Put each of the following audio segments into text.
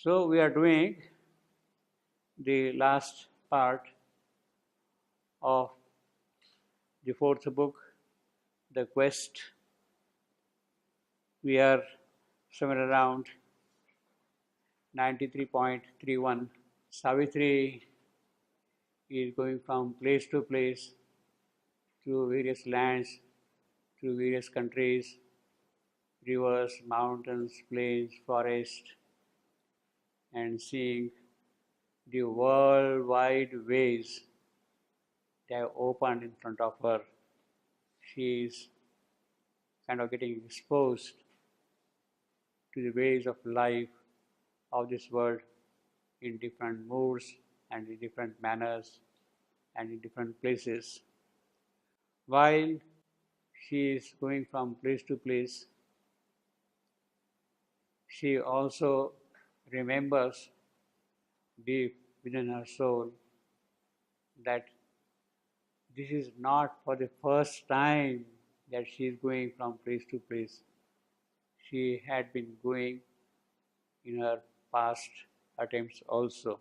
So we are doing the last part of the fourth book, The Quest. We are somewhere around 93.31. Savitri is going from place to place through various lands, through various countries, rivers, mountains, plains, forests, and seeing the worldwide ways they have opened in front of her. She is kind of getting exposed to the ways of life of this world in different moods and in different manners and in different places. While she is going from place to place, she also remembers deep within her soul that this is not for the first time that she is going from place to place. She had been going in her past attempts also.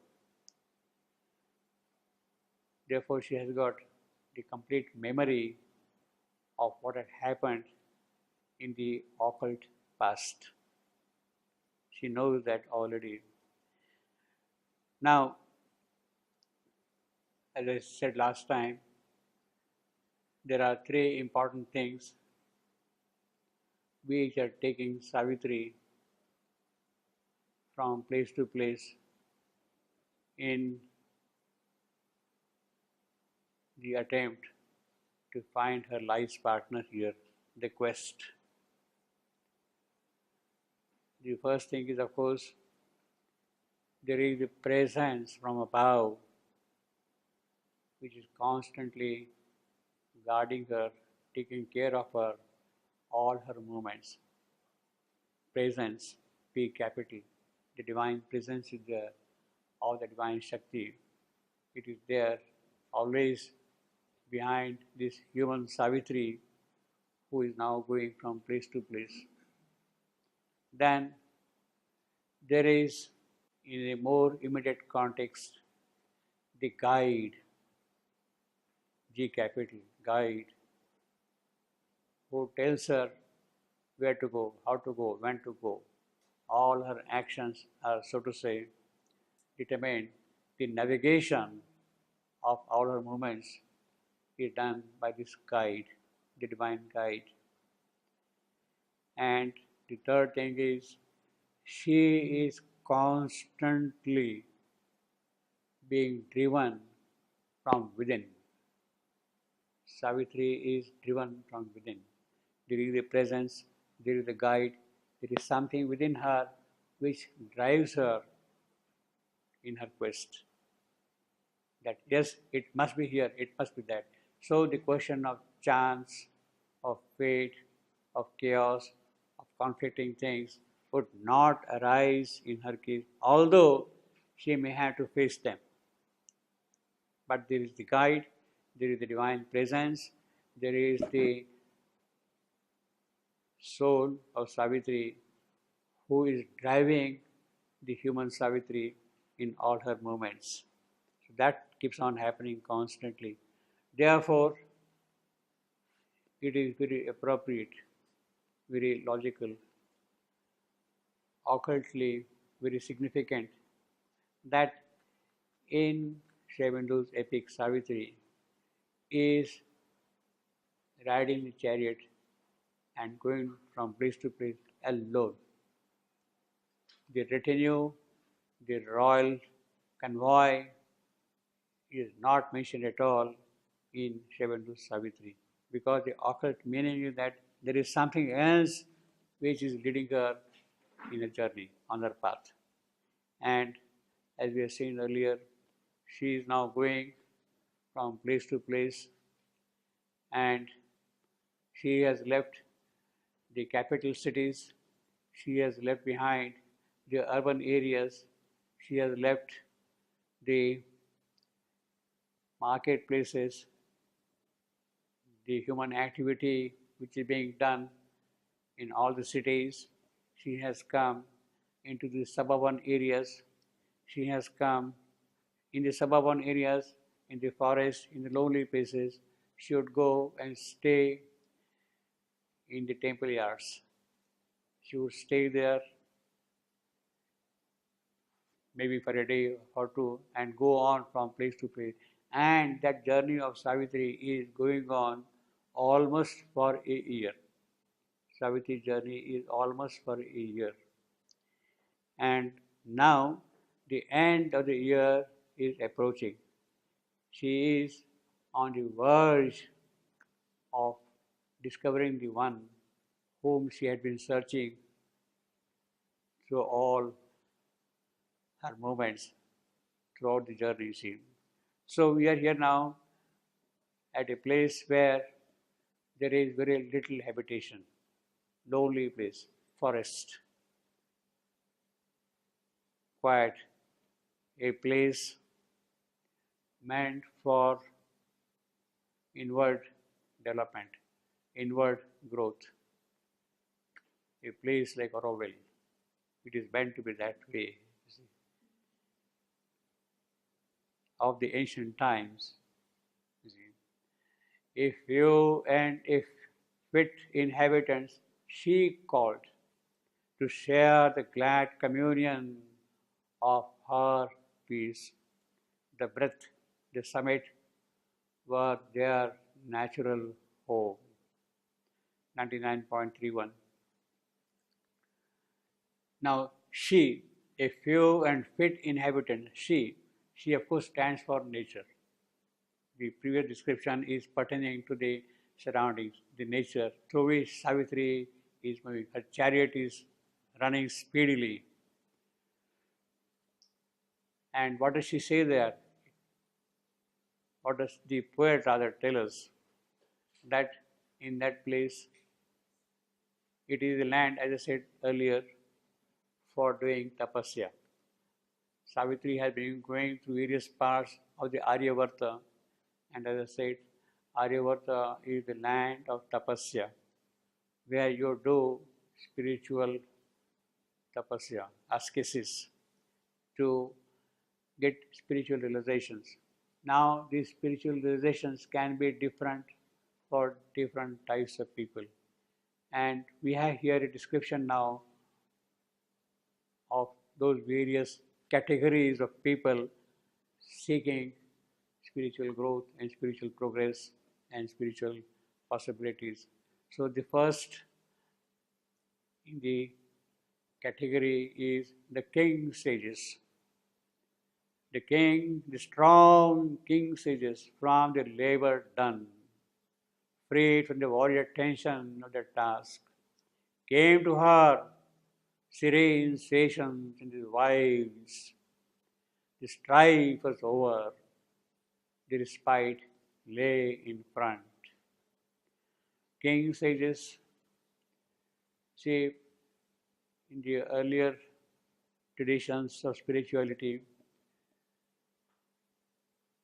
Therefore, she has got the complete memory of what had happened in the occult past. She knows that already. Now, as I said last time, there are three important things which are taking Savitri from place to place in the attempt to find her life's partner here, the quest. The first thing is, of course, there is the presence from above which is constantly guarding her, taking care of her, all her movements. Presence, P capital. The divine presence is there, all the divine Shakti. It is there, always behind this human Savitri who is now going from place to place. Then there is, in a more immediate context, the guide, G capital, guide, who tells her where to go, how to go, when to go. All her actions are, so to say, determined. The navigation of all her movements is done by this guide, the divine guide. And the third thing is, she is constantly being driven from within. Savitri is driven from within. There is a presence, there is a guide, there is something within her which drives her in her quest. That yes, it must be here, it must be that. So the question of chance, of fate, of chaos, of conflicting things would not arise in her case, although she may have to face them. But there is the guide, there is the divine presence, there is the soul of Savitri who is driving the human Savitri in all her movements. So that keeps on happening constantly. Therefore, it is very appropriate, very logical, occultly very significant that in Sri Aurobindo epic Savitri is riding the chariot and going from place to place alone. The retinue, the royal convoy is not mentioned at all in Sri Aurobindo Savitri, because the occult meaning is that there is something else which is leading her in a journey on her path. And as we have seen earlier, she is now going from place to place, and she has left the capital cities, she has left behind the urban areas, she has left the marketplaces, the human activity which is being done in all the cities. She has come into the suburban areas. She has come in the suburban areas, in the forest, in the lonely places. She would go and stay in the temple yards. She would stay there maybe for a day or two and go on from place to place. And that journey of Savitri is going on almost for a year. Savitri's journey is almost for a year. And now the end of the year is approaching. She is on the verge of discovering the one whom she had been searching through all her movements throughout the journey scene. So we are here now at a place where there is very little habitation, lonely place, forest, quiet, a place meant for inward development, inward growth, a place like Auroville. It is meant to be that way. You see. Of the ancient times, you see, if you and if fit inhabitants she called to share the glad communion of her peace. The breath, the summit were their natural home. 99.31. Now, she, a few and fit inhabitant, she of course stands for nature. The previous description is pertaining to the surroundings, the nature through which Savitri is moving. Her chariot is running speedily. And what does she say there? What does the poet rather tell us? That in that place, it is the land, as I said earlier, for doing tapasya. Savitri has been going through various parts of the Aryavarta, and as I said, Aryavarta is the land of tapasya, where you do spiritual tapasya, ascesis, to get spiritual realizations. Now, these spiritual realizations can be different for different types of people. And we have here a description now of those various categories of people seeking spiritual growth and spiritual progress and spiritual possibilities. So the first in the category is the king sages. The king, the strong king sages from the labor done, freed from the warrior tension of the task, came to her serene stations in the wilds. The strife was over, the respite lay in front. King sages, see, in the earlier traditions of spirituality,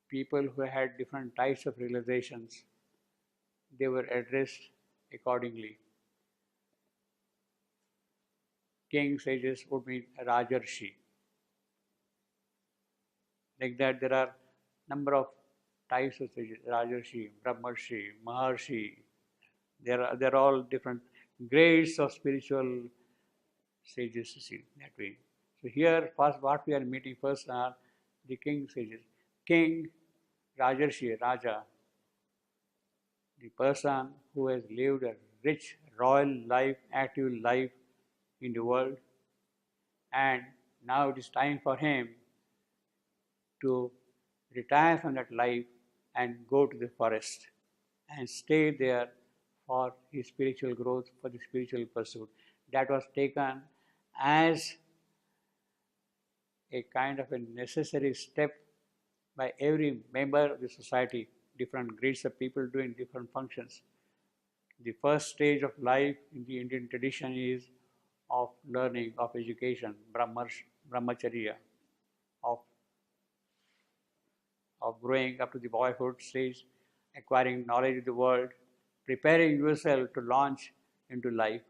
people who had different types of realizations, they were addressed accordingly. King sages would mean Rajarshi. Like that, there are number of types of sages: Rajarshi, Brahmarshi, Maharshi. They're all different grades of spiritual sages. You see that way. So here, first, what we are meeting first are the king sages. King, Rajarshi, Raja, the person who has lived a rich, royal life, active life in the world, and now it is time for him to retire from that life and go to the forest and stay there for his spiritual growth, for the spiritual pursuit. That was taken as a kind of a necessary step by every member of the society. Different grades of people doing different functions. The first stage of life in the Indian tradition is of learning, of education, brahmacharya, of growing up to the boyhood stage, acquiring knowledge of the world, preparing yourself to launch into life.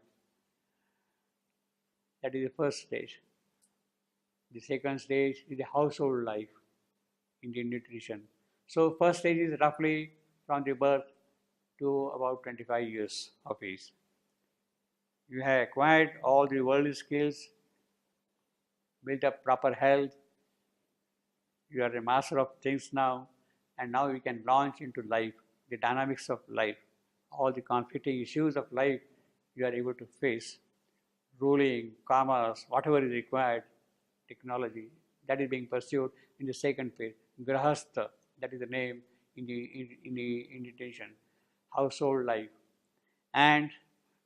That is the first stage. The second stage is the household life in the nutrition. So first stage is roughly from the birth to about 25 years of age. You have acquired all the worldly skills, built up proper health, you are a master of things now, and now you can launch into life, the dynamics of life, all the conflicting issues of life you are able to face, ruling, commerce, whatever is required, technology, that is being pursued in the second phase. Grahastha, that is the name in the invitation, household life. And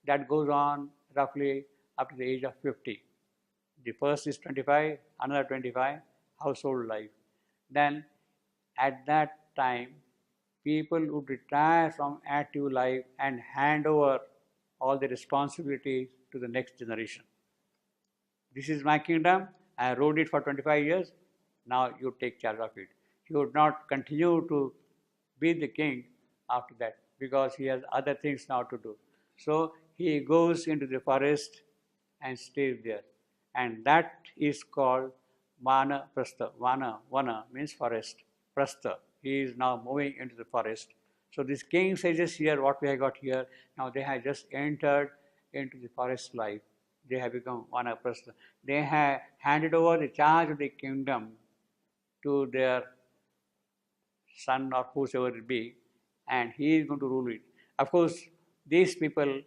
that goes on roughly up to the age of 50. The first is 25, another 25, household life. Then at that time, people would retire from active life and hand over all the responsibilities to the next generation. This is my kingdom. I ruled it for 25 years. Now you take charge of it. He would not continue to be the king after that because he has other things now to do. So he goes into the forest and stays there. And that is called Vana Prastha. Vana means forest. Prastha. He is now moving into the forest. So these king sages here, what we have got here, now they have just entered into the forest life. They have become Vanaprastha. They have handed over the charge of the kingdom to their son or whosoever it be, and he is going to rule it. Of course, these people,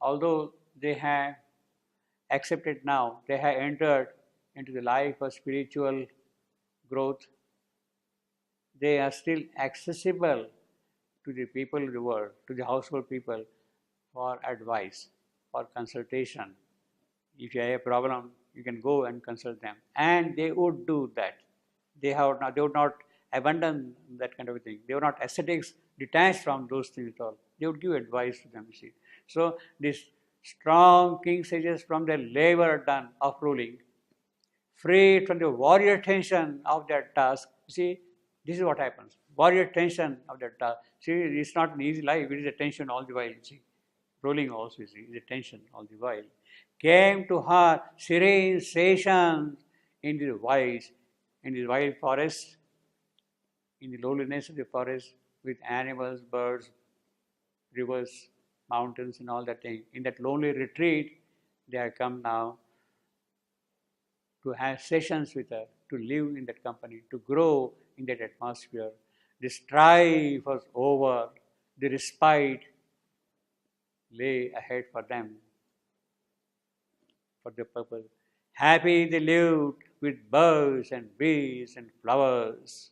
although they have accepted now, they have entered into the life of spiritual growth, they are still accessible to the people of the world, to the household people for advice, for consultation. If you have a problem, you can go and consult them. And they would do that. They would not abandon that kind of a thing. They were not ascetics detached from those things at all. They would give advice to them, you see. So these strong king sages from their labor done of ruling, freed from the warrior tension of their task. You see, this is what happens. Warrior tension of their task. See, it's not an easy life, it is a tension all the while, you see. Ruling also, you see, is a tension all the while. Came to her serene stations in the wild forest, in the lowliness of the forest, with animals, birds, rivers, mountains, and all that thing. In that lonely retreat, they have come now to have sessions with her, to live in that company, to grow in that atmosphere. The strife was over, the respite lay ahead for them, for the purpose. Happy they lived with birds and bees and flowers,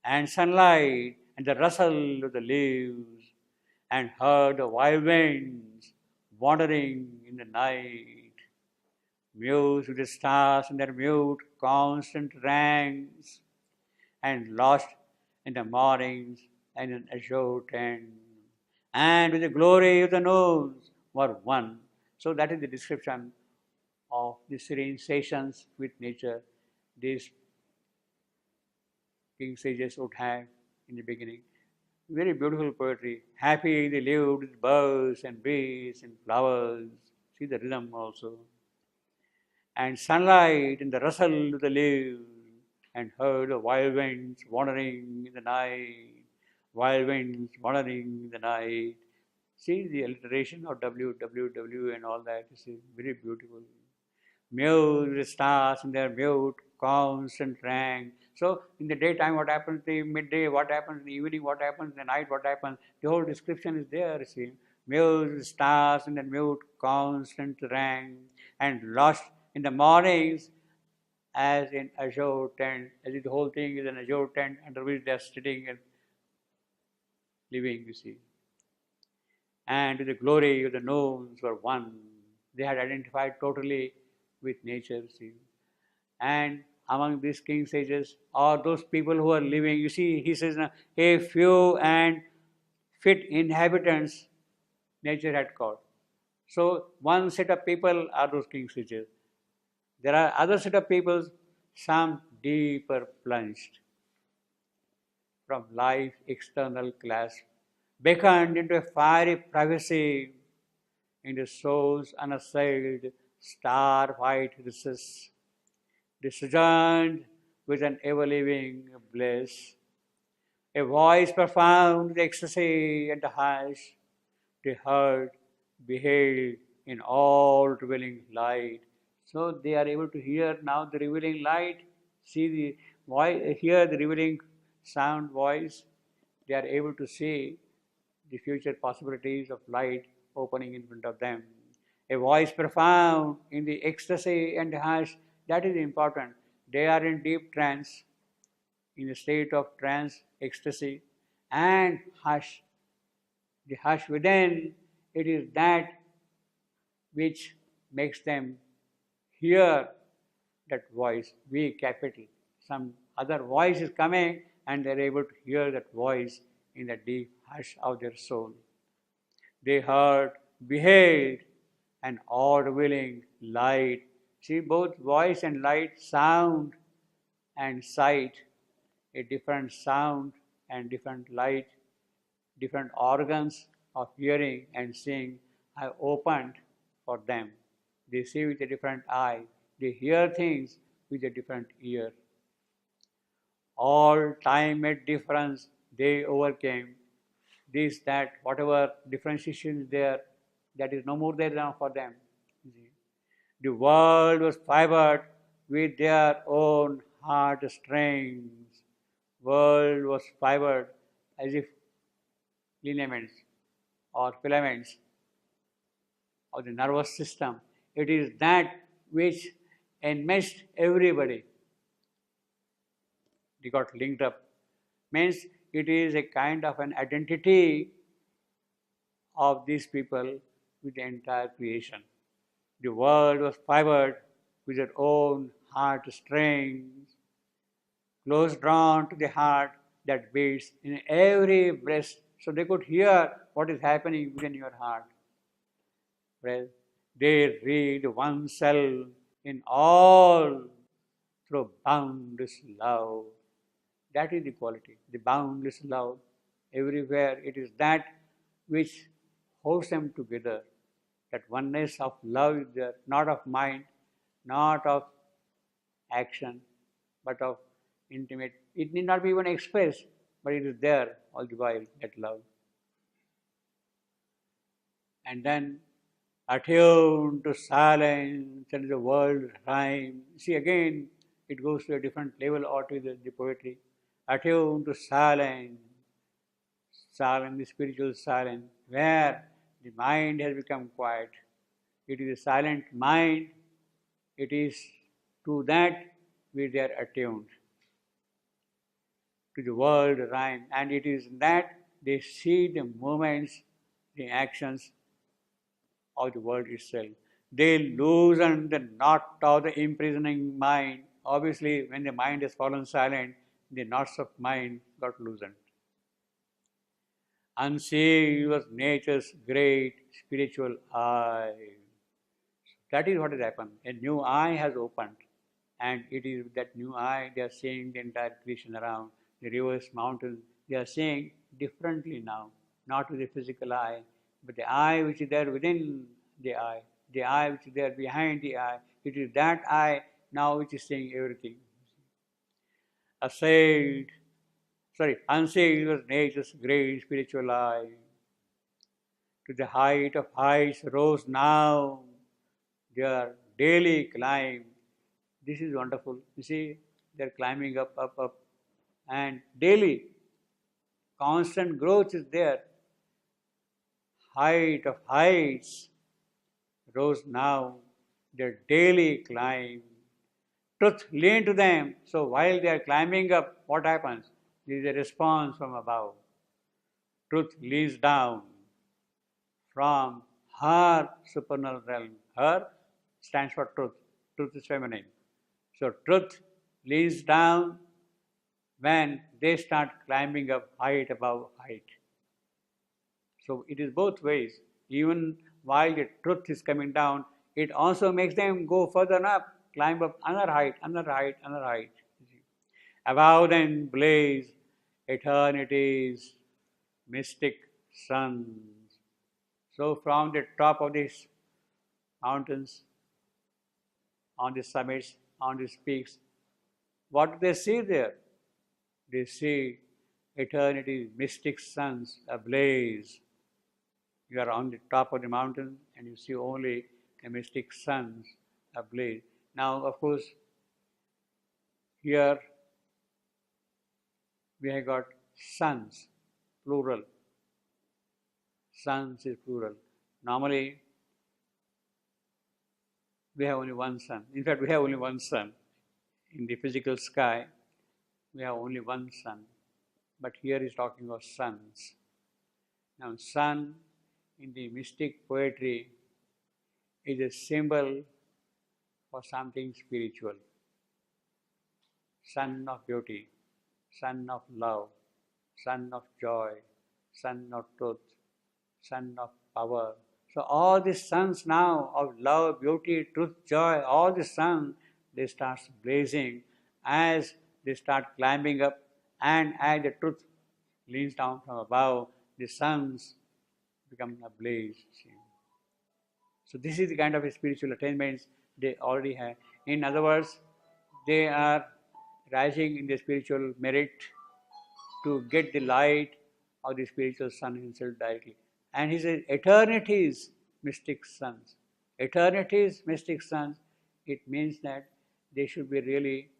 and sunlight and the rustle of the leaves, and heard the wild winds wandering in the night, mused with the stars in their mute, constant ranks, and lost in the mornings and in azure tent, and with the glory of the noons were one. So that is the description of the serene sessions with nature these king sages would have in the beginning. Very beautiful poetry. Happy they lived with birds and bees and flowers. See the rhythm also. And sunlight and the rustle of the leaves, and heard the wild winds wandering in the night. Wild winds wandering in the night. See the alliteration of WWW and all that. You see, very beautiful. Mute stars in their mute, constant rank. So in the daytime, what happens? The midday, what happens? In the evening, what happens? In the night, what happens? The whole description is there. You see, mute stars in their mute, constant rank, and lost in the mornings, as in azure tent. As if the whole thing is an azure tent under which they are sitting and living. You see, and with the glory of the noons were one. They had identified totally with nature, see. And among these king sages, or those people who are living, you see, he says, a few and fit inhabitants nature had called. So one set of people are those king sages. There are other set of people, some deeper plunged from life's external clasp, beckoned into a fiery privacy, into soul's unassailed star-white recess, they sojourned with an ever-living bliss. A voice profound, the ecstasy and the hush, they heard, beheld in all revealing light. So they are able to hear now the revealing light, see the voice, hear the revealing sound, voice. They are able to see the future possibilities of light opening in front of them. A voice profound in the ecstasy and hush, that is important. They are in deep trance, in a state of trance, ecstasy, and hush. The hush within, it is that which makes them hear that voice, V capital. Some other voice is coming and they are able to hear that voice in the deep hush of their soul. They heard, beheld, an all-revealing light. See, both voice and light, sound and sight, a different sound and different light, different organs of hearing and seeing have opened for them. They see with a different eye. They hear things with a different ear. All time made difference, they overcame. This, that, whatever differentiation is there, that is no more there now for them. The world was fibered with their own heart strings. World was fibered as if lineaments or filaments of the nervous system. It is that which enmeshed everybody. They got linked up. Means it is a kind of an identity of these people with the entire creation. The world was fibered with their own heart strings, close drawn to the heart that beats in every breast, so they could hear what is happening within your heart. Well, they read oneself in all through boundless love. That is the quality, the boundless love. Everywhere it is that which holds them together. That oneness of love is there, not of mind, not of action, but of intimate. It need not be even expressed, but it is there all the while, that love. And then attuned to silence and the world rhyme. See, again, it goes to a different level altogether, the poetry. Attuned to silence, silence, the spiritual silence, where the mind has become quiet. It is a silent mind. It is to that which they are attuned, to the world rhyme, and it is that they see the movements, the actions of the world itself. They loosen the knot of the imprisoning mind. Obviously, when the mind has fallen silent, the knots of mind got loosened. Unsealed was nature's great spiritual eye. That is what has happened. A new eye has opened, and it is that new eye they are seeing the entire creation around, the rivers, mountains. They are seeing differently now, not with the physical eye, but the eye which is there within the eye which is there behind the eye. It is that eye now which is seeing everything. Unsealed was nature's great spiritual eye. To the height of heights rose now their daily climb. This is wonderful. You see, they're climbing up, up, up, and daily, constant growth is there. Height of heights rose now their daily climb. Truth leaned to them. So while they are climbing up, what happens? There is a response from above. Truth leans down from her supernal realm. Her stands for truth. Truth is feminine. So truth leans down when they start climbing up height above height. So it is both ways. Even while the truth is coming down, it also makes them go further up, climb up another height, another height, another height. Above them blaze eternity's mystic suns. So from the top of these mountains, on the summits, on these peaks, what do they see there? They see eternity, mystic suns ablaze. You are on the top of the mountain and you see only the mystic suns ablaze. Now, of course, here we have got suns, plural. Suns is plural. Normally, we have only one sun. In fact, we have only one sun. In the physical sky, we have only one sun. But here is talking of suns. Now, sun in the mystic poetry is a symbol for something spiritual. Sun of beauty, sun of love, sun of joy, sun of truth, sun of power. So all these suns now of love, beauty, truth, joy, all the suns, they start blazing as they start climbing up, and as the truth leans down from above, the suns become ablaze. So this is the kind of spiritual attainments they already have. In other words, they are rising in the spiritual merit to get the light of the spiritual sun himself directly. And he says, eternity's mystic suns. Eternity's mystic suns, it means that they should be really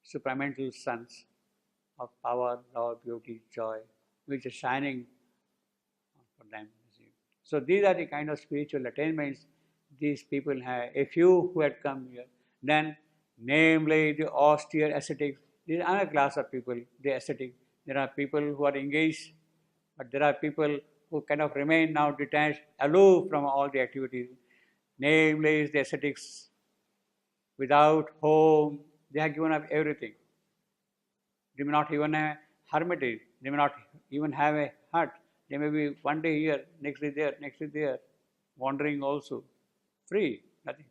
supramental suns of power, love, beauty, joy, which is shining for them. So these are the kind of spiritual attainments these people have. A few who had come here. Then, namely the austere ascetics. This is another class of people, the ascetic. There are people who are engaged, but there are people who kind of remain now detached, aloof from all the activities. Namely the ascetics. Without home, they have given up everything. They may not even have hermitage. They may not even have a hut. They may be one day here, next day there, next day there, wandering also. Free, nothing.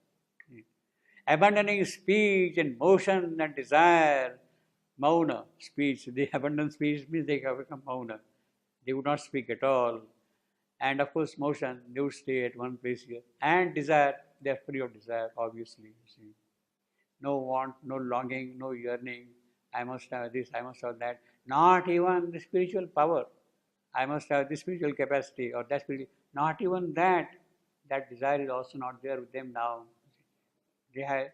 Abandoning speech and motion and desire, mauna, speech. They abandon speech means they have become mauna. They would not speak at all. And of course, motion, they would stay at one place here. And desire, they are free of desire, obviously. See. No want, no longing, no yearning. I must have this, I must have that. Not even the spiritual power. I must have this spiritual capacity or that spiritual. Not even that. That desire is also not there with them now. They have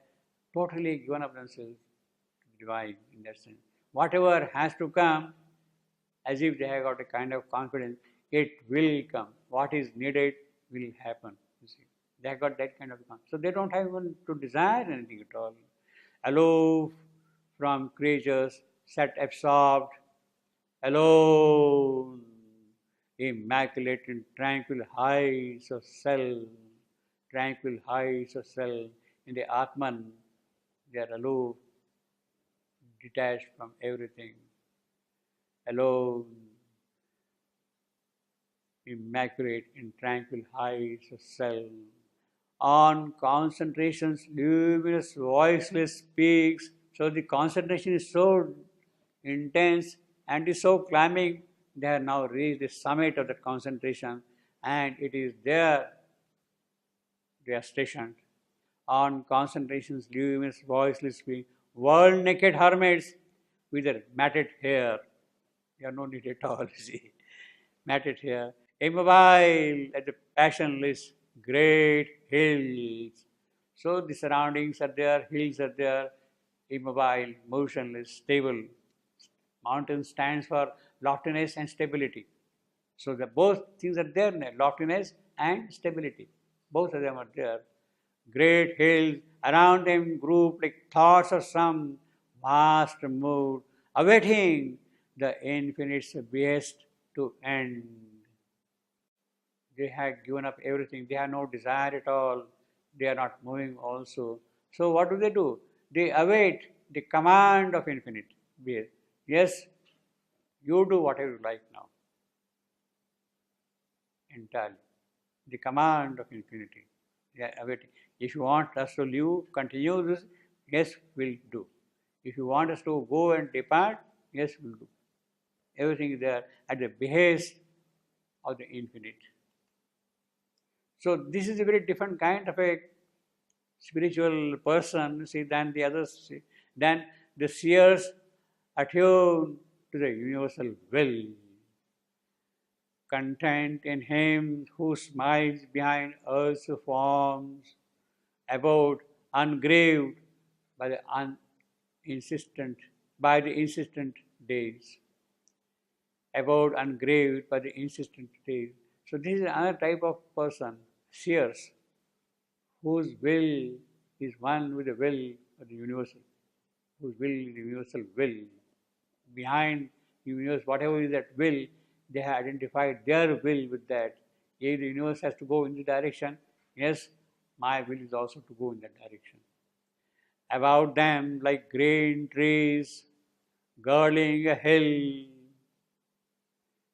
totally given up themselves to the divine in that sense. Whatever has to come, as if they have got a kind of confidence, it will come. What is needed will happen. You see, they have got that kind of confidence. So they don't have even to desire anything at all. Aloof from creatures, set absorbed, alone, immaculate in tranquil heights of self, tranquil heights of self. In the Atman, they are aloof, detached from everything, alone, immaculate in tranquil heights of self. On concentration's luminous, voiceless peaks. So the concentration is so intense and is so climbing, they have now reached the summit of the concentration, and it is there they are stationed. On concentration's luminous, voiceless peaks, world-naked hermits with their matted hair. They are no need at all, you see. Matted hair, immobile at the passionless great hills. So the surroundings are there, hills are there, immobile, motionless, stable. Mountain stands for loftiness and stability. So the both things are there now, loftiness and stability. Both of them are there. Great hills, around them group like thoughts of some vast mood, awaiting the infinite's behest to end. They have given up everything. They have no desire at all. They are not moving also. So what do? They await the command of infinite being. Yes, you do whatever you like now. Entirely. The command of infinity. They are awaiting. If you want us to live, continue this, yes, we'll do. If you want us to go and depart, yes, we'll do. Everything is there at the behest of the infinite. So this is a very different kind of a spiritual person, see, than the others, see, than the seers attuned to the universal will, content in him who smiles behind earth's forms, abode ungraved by the insistent days, abode ungraved by the insistent days. So this is another type of person, seers, whose will is one with the will of the universal, whose will is the universal will. Behind the universe, whatever is that will, they have identified their will with that. If the universe has to go in the direction, yes, my will is also to go in that direction. About them, like green trees girdling a hill,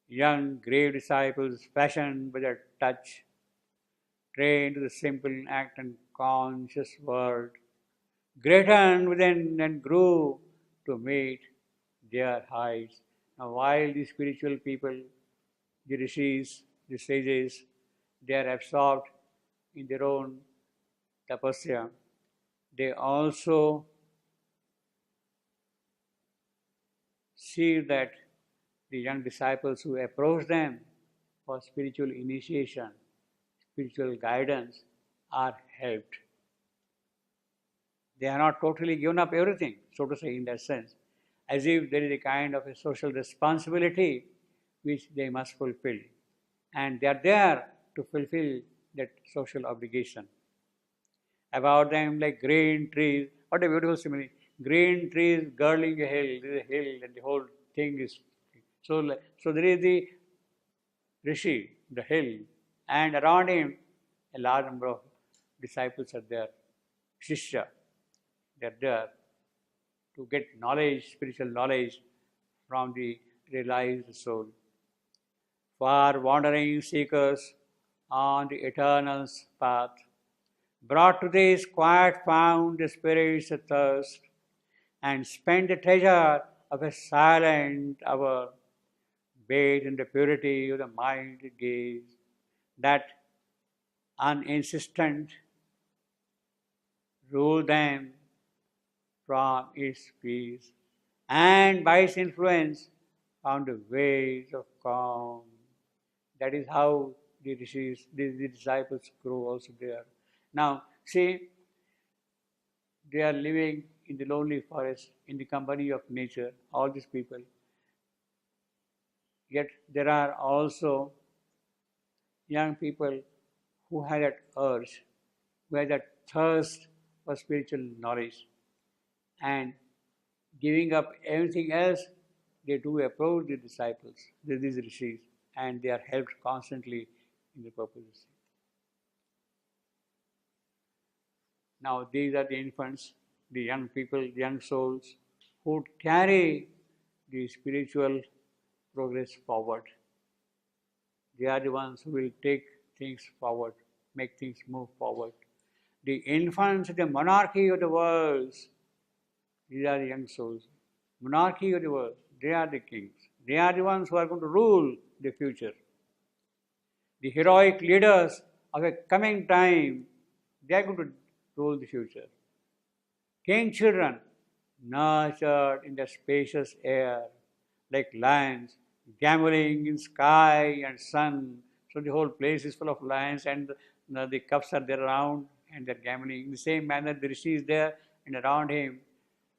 young grave disciples fashioned by their touch, trained to the simple act and conscious word, greatened within and grew to meet their heights. Now, while the spiritual people, the rishis, the sages, they are absorbed in their own tapasya, they also see that the young disciples who approach them for spiritual initiation, spiritual guidance, are helped. They are not totally given up everything, so to say, in that sense, as if there is a kind of a social responsibility which they must fulfill. And they are there to fulfill that social obligation. About them, like green trees, what a beautiful simile. Green trees girdling a hill, there is a hill, and the whole thing is. So there is the rishi, the hill, and around him, a large number of disciples are there, shishya. They are there to get knowledge, spiritual knowledge from the realized soul. For wandering seekers on the eternal path, brought to this quiet found the spirit's thirst, and spent the treasure of a silent hour, bathed in the purity of the mind gaze, that uninsistent rule them from its peace, and by its influence found the ways of calm. That is how the rishis, the disciples grow also there. Now, see, they are living in the lonely forest, in the company of nature, all these people. Yet there are also young people who have that urge, who have that thirst for spiritual knowledge. And giving up everything else, they do approach the disciples, these rishis, and they are helped constantly in the purposes. Now, these are the infants, the young people, the young souls who carry the spiritual progress forward. They are the ones who will take things forward, make things move forward. The infants, the monarchy of the world, these are the young souls. Monarchy of the world, they are the kings. They are the ones who are going to rule the future. The heroic leaders of a coming time, they are going to rule the future. King children, nurtured in the spacious air, like lions, gamboling in sky and sun. So the whole place is full of lions, and the cubs are there around, and they're gambling. In the same manner, the rishi is there, and around him,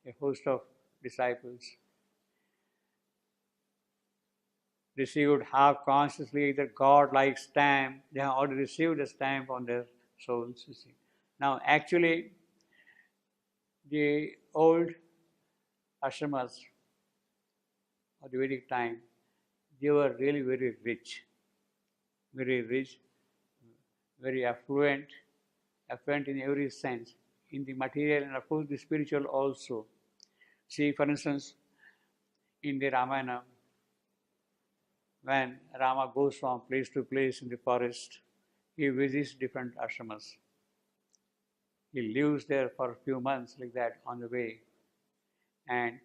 a host of disciples. Received half consciously the God-like stamp. They have already received a stamp on their souls, you see. Now, actually, the old ashramas of the Vedic time, they were really very rich, very affluent in every sense, in the material and of course the spiritual also. See, for instance, in the Ramayana, when Rama goes from place to place in the forest, he visits different ashramas. He lives there for a few months like that on the way, and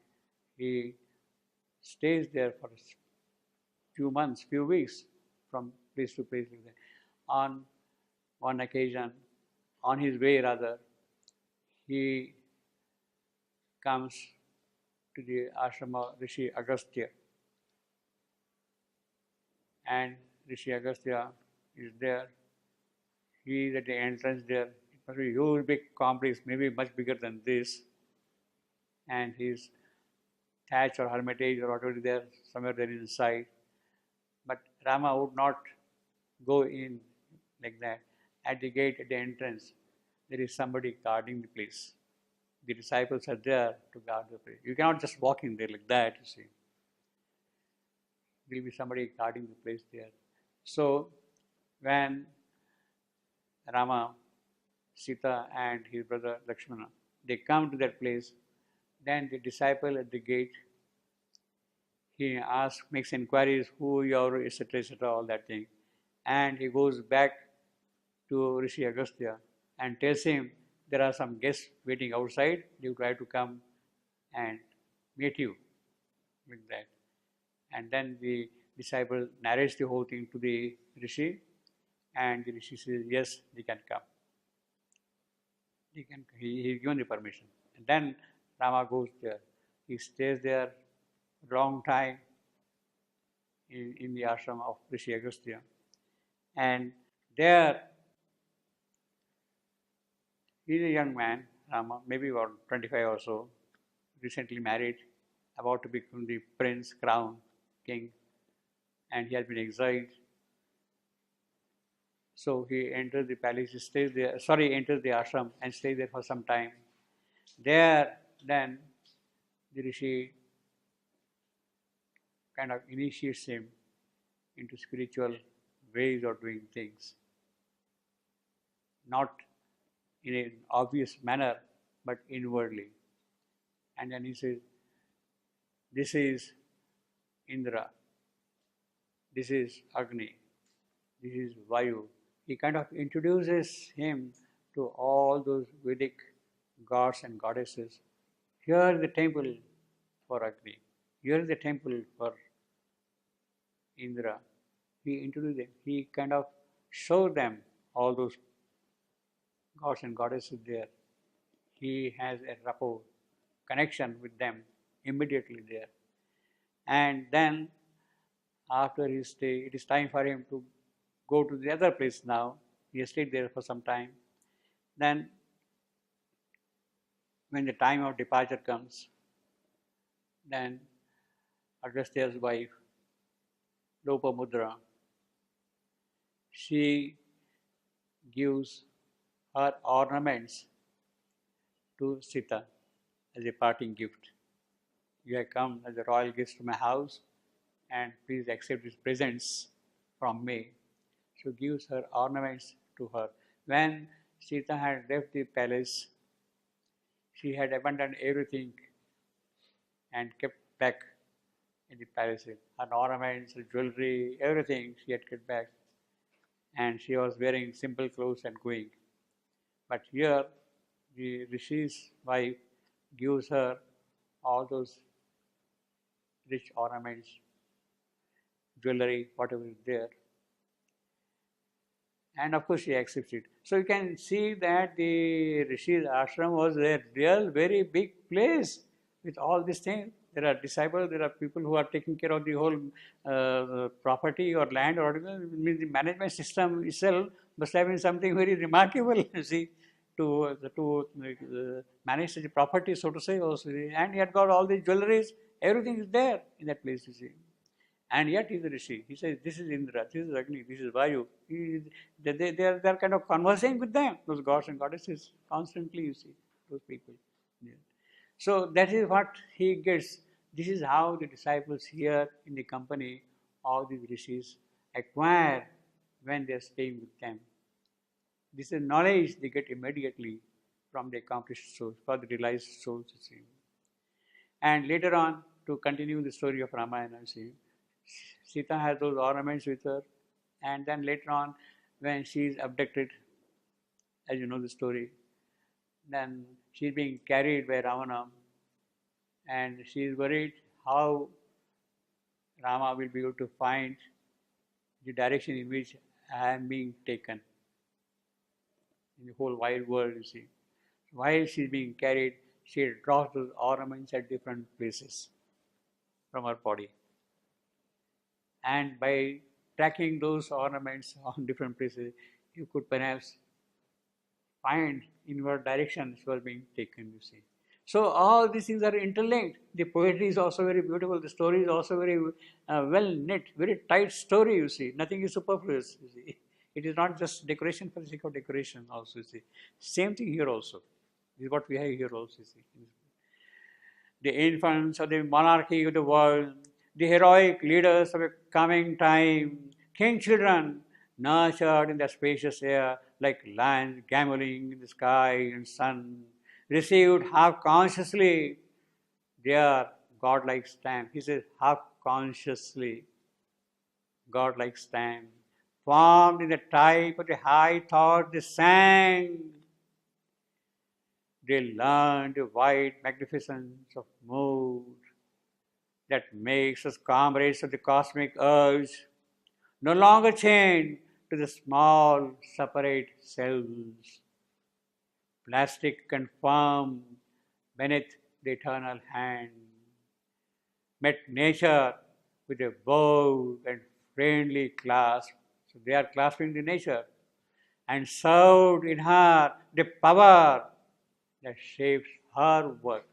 he stays there for a few months, few weeks, from place to place like that. On one occasion, on his way rather, he comes to the ashram of Rishi Agastya, and Rishi Agastya is there. He is at the entrance there. It must be a huge big complex, maybe much bigger than this, and his thatch or hermitage or whatever is there, somewhere there inside. But Rama would not go in like that. At the gate, at the entrance, there is somebody guarding the place. The disciples are there to guard the place. You cannot just walk in there like that, you see. There will be somebody guarding the place there. So, when Rama, Sita and his brother Lakshmana, they come to that place, then the disciple at the gate, he asks, makes inquiries, who you are, etc., all that thing. And he goes back to Rishi Agastya and tells him there are some guests waiting outside. They will try to come and meet you with that. And then the disciple narrates the whole thing to the Rishi, and the Rishi says, yes, they can come. He is given the permission. And then Rama goes there. He stays there a long time in the ashram of Rishi Agastya. And there, he is a young man, Rama, maybe about 25 or so, recently married, about to become the prince, crown, king, and he has been exiled. So he enters the palace, enters the ashram and stays there for some time. There, then, the Rishi kind of initiates him into spiritual ways of doing things. Not in an obvious manner, but inwardly. And then he says, this is Indra, this is Agni, this is Vayu. He kind of introduces him to all those Vedic gods and goddesses. Here is the temple for Agni. Here is the temple for Indra. He introduced them. He kind of showed them all those gods and goddesses there. He has a rapport, connection with them immediately there. And then, after his stay, it is time for him to go to the other place now. He has stayed there for some time. Then, when the time of departure comes, then Agastya's wife, Lopamudra, she gives her ornaments to Sita as a parting gift. You have come as a royal guest to my house, and please accept these presents from me. So gives her ornaments to her. When Sita had left the palace, she had abandoned everything and kept back in the palace. Her ornaments, her jewelry, everything she had kept back. And she was wearing simple clothes and going. But here, the Rishi's wife gives her all those rich ornaments, jewelry, whatever is there. And of course, she accepts it. So you can see that the Rishi's ashram was a real, very big place with all these things. There are disciples, there are people who are taking care of the whole property or land, or means the management system itself must have been something very remarkable, you see, to manage such a property, so to say, also. And he had got all the jewelries, everything is there in that place, you see. And yet he is a Rishi. He says, this is Indra, this is Agni, this is Vayu. They are kind of conversing with them, those gods and goddesses, constantly, you see, those people. Yeah. So that is what he gets. This is how the disciples here in the company of these Rishis acquire when they are staying with them. This is knowledge they get immediately from the accomplished souls, for the realized souls, you see. And later on, to continue the story of Ramayana, you see, Sita has those ornaments with her, and then later on, when she is abducted, as you know the story, then she is being carried by Ravana, and she is worried how Rama will be able to find the direction in which I am being taken in the whole wide world, you see. While she is being carried, she drops those ornaments at different places from her body. And by tracking those ornaments on different places, you could perhaps find in what direction she was being taken, you see. So all these things are interlinked. The poetry is also very beautiful. The story is also very well knit, very tight story, you see. Nothing is superfluous, you see. It is not just decoration for the sake of decoration also, you see. Same thing here also. This is what we have here also, you see. The infants of the monarchy of the world, the heroic leaders of a coming time, king children, nurtured in the spacious air like lions gambolling in the sky and sun, received half consciously their godlike stamp. He says, half consciously, godlike stamp, formed in the type of the high thought they sang. They learned the wide magnificence of mood that makes us comrades of the cosmic urge, no longer chained to the small separate cells, plastic and firm beneath the eternal hand, met nature with a bold and friendly clasp. So they are clasping the nature and served in her the power that shapes her work.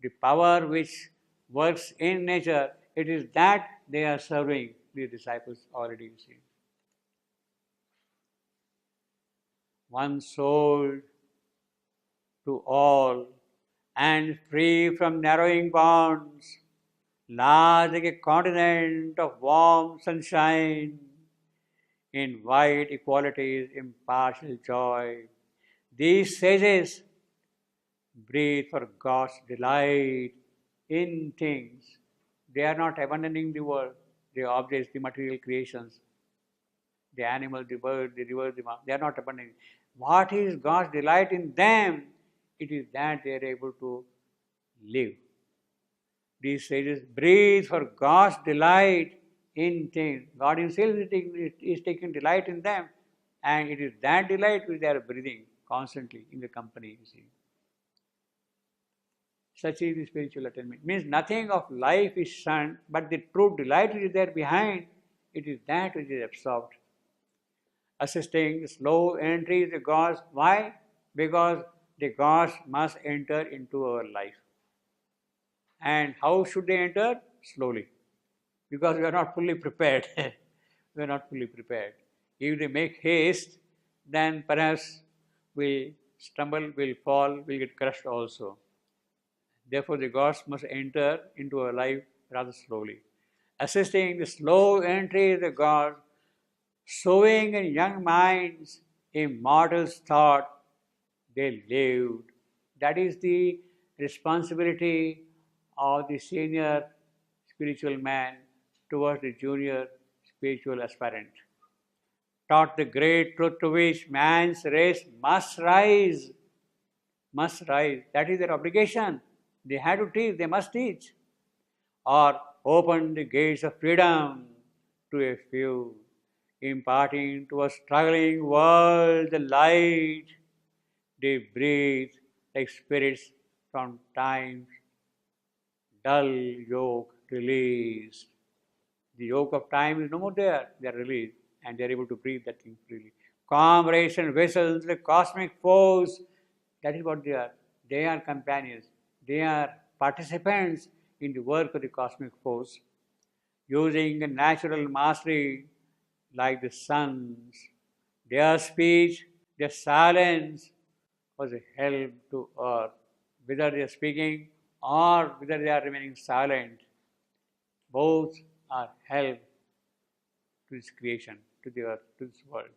The power which works in nature, it is that they are serving the disciples already seen. One soul to all and free from narrowing bonds, large like a continent of warm sunshine, in wide equality's impartial joy. These sages breathe for God's delight in things. They are not abandoning the world, the objects, the material creations, the animal, the bird, the river, the mountain. They are not abandoning. What is God's delight in them? It is that they are able to live. These sages breathe for God's delight in things. God Himself is taking delight in them, and it is that delight which they are breathing constantly in the company, you see. Such is the spiritual attainment. Means nothing of life is shunned, but the true delight which is there behind, it is that which is absorbed. Assisting slow entry is the gods. Why? Because the gods must enter into our life. And how should they enter? Slowly. Because we are not fully prepared. We are not fully prepared. If they make haste, then perhaps we'll stumble, we'll fall, we'll get crushed also. Therefore, the gods must enter into our life rather slowly. Assisting the slow entry of the gods, sowing in young minds immortal's thought, they lived. That is the responsibility of the senior spiritual man towards the junior spiritual aspirant. Taught the great truth to which man's race must rise. Must rise. That is their obligation. They have to teach, they must teach. Or open the gates of freedom to a few, imparting to a struggling world the light. They breathe like spirits from time's dull yoke released. The yoke of time is no more there, they are released and they are able to breathe that thing freely. Comrades and vessels, the cosmic force, that is what they are. They are companions, they are participants in the work of the cosmic force, using a natural mastery like the suns. Their speech, their silence was a help to earth. Whether they are speaking or whether they are remaining silent, both are help to this creation, to the earth, to this world.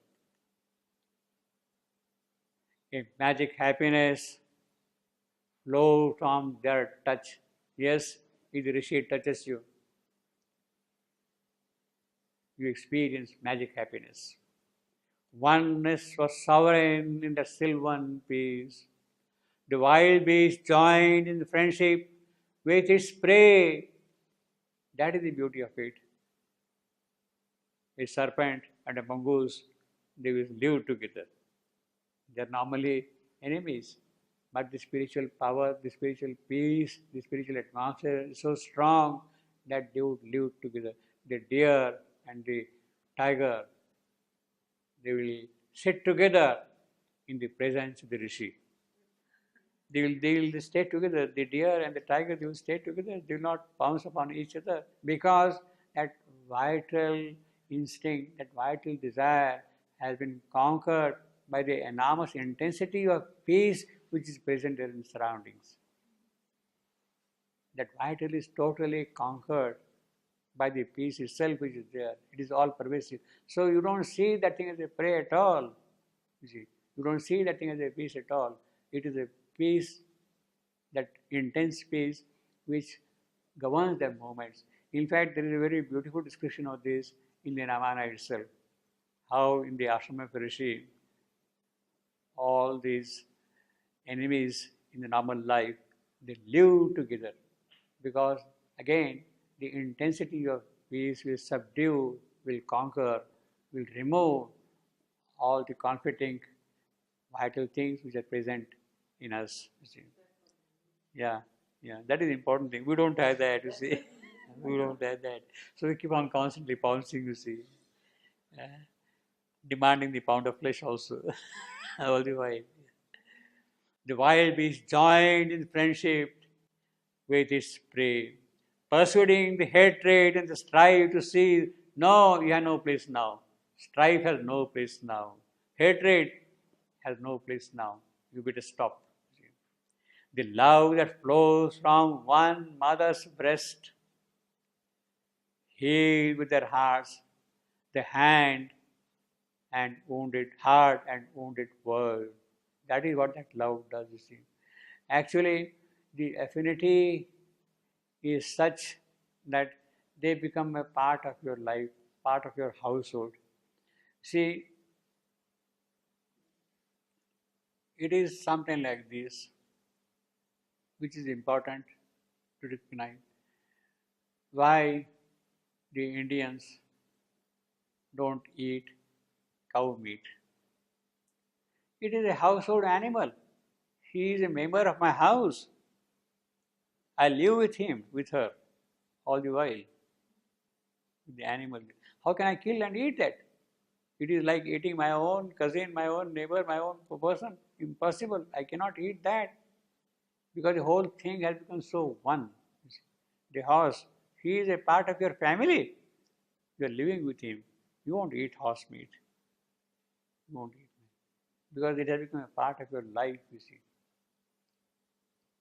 A magic happiness flows from their touch. Yes, if the Rishi touches you, you experience magic happiness. Oneness was sovereign in the sylvan peace. The wild beast joined in friendship with its prey. That is the beauty of it. A serpent and a mongoose, they will live together. They are normally enemies, but the spiritual power, the spiritual peace, the spiritual atmosphere is so strong that they would live together. The deer and the tiger, they will sit together in the presence of the Rishi. They will stay together. The deer and the tiger, they will stay together. They will not pounce upon each other because that vital instinct, that vital desire has been conquered by the enormous intensity of peace which is present in surroundings. That vital is totally conquered by the peace itself which is there. It is all pervasive. So you don't see that thing as a prey at all. You see, you don't see that thing as a peace at all. It is a peace, that intense peace which governs their movements. In fact, there is a very beautiful description of this in the Ramayana itself. How in the ashram of Rishi, all these enemies in the normal life, they live together. Because again, the intensity of peace will subdue, will conquer, will remove all the conflicting vital things which are present in us. You see. Yeah, that is the important thing. We don't have that, you see. We don't have that. So we keep on constantly pouncing, you see. Demanding the pound of flesh also, all the while. The wild beast joined in friendship with its prey, pursuing the hatred and the strife to see, no, you have no place now. Strife has no place now. Hatred has no place now. You better stop. The love that flows from one mother's breast, healed with their hearts, the hand and wounded heart and wounded world. That is what that love does, you see. Actually, the affinity is such that they become a part of your life, part of your household. See, it is something like this, which is important to recognize. Why the Indians don't eat cow meat? It is a household animal. He is a member of my house. I live with him, with her, all the while. The animal. How can I kill and eat that? It is like eating my own cousin, my own neighbor, my own person. Impossible. I cannot eat that. Because the whole thing has become so one. The horse, he is a part of your family. You are living with him. You won't eat horse meat. You won't eat meat. Because it has become a part of your life, you see.